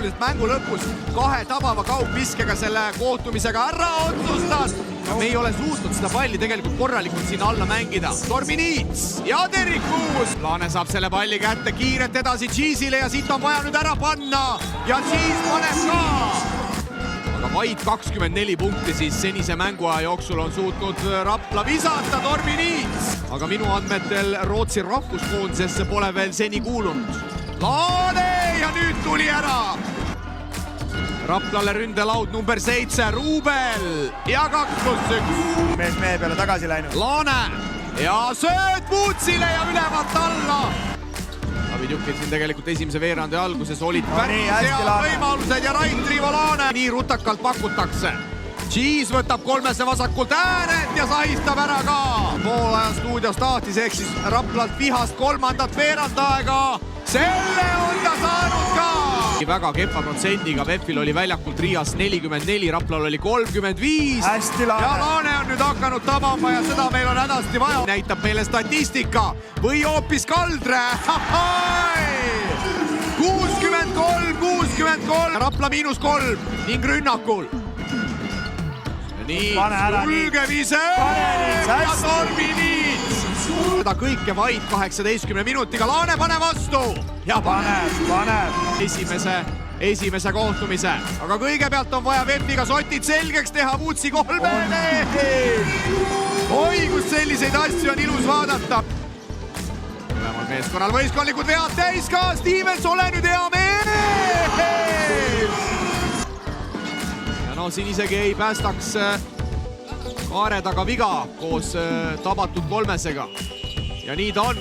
sisuliselt mängu lõpus 2 tabava kaugviskega selle kohtumisega ära otsustas. Me ei ole suutnud seda palli tegelikult korralikult sinna alla mängida. Tormi Niits ja Derek Kuus. Laane saab selle palli kätte kiirelt edasi Cheese'ile ja siit on vaja nüüd ära panna. Ja Cheese paneb ka. Aga vaid 24 punkti siis senise mänguaja jooksul on suutnud Rapla visata Tormi Niits. Aga minu andmetel Rootsi rahvuskoondisesse pole veel seni kuulunud. Laane ja nüüd tuli ära. Raplale ründelaud number 7, Ruubel ja 2+1. Mees mehe peale tagasi läinud. Laane ja sööt Vuutsile ja ülevalt alla. Davidjukil siin tegelikult esimese veerandi alguses olid päris head võimalused ja Rait Riivo Laane. Nii rutakalt pakutakse. Cheese võtab 3 vasakult ääret ja sahistab ära ka. Poolaja stuudios tahtis ehk siis Raplalt vihast 3. veerandaega. Selle on ta saanud ka! Väga kehva protsendiga, Veffil oli väljakult Riias 44, Raplal oli 35. Hästi Laane. Ja Laane on nüüd hakanud tabama ja seda meil on hädasti vaja. Näitab meile statistika või hoopis Kaldre. 63, Rapla -3 ning rünnakul. Nii, sulgevise ja Tormi Niits. Seda kõike vaid 18 minutiga. Laane pane vastu ja paneb esimese kohtumise. Aga kõigepealt on vaja Veffiga sotid selgeks teha Vuutsi 3-le. Oi, kus selliseid asju on ilus vaadata. Mõlemal meeskonnal võistkondlikud vead täis ka. Stevens, ole nüüd hea mees! Ja no siin isegi ei päästaks kaare taga viga koos tabatud 3-sega. Ja nii ta on.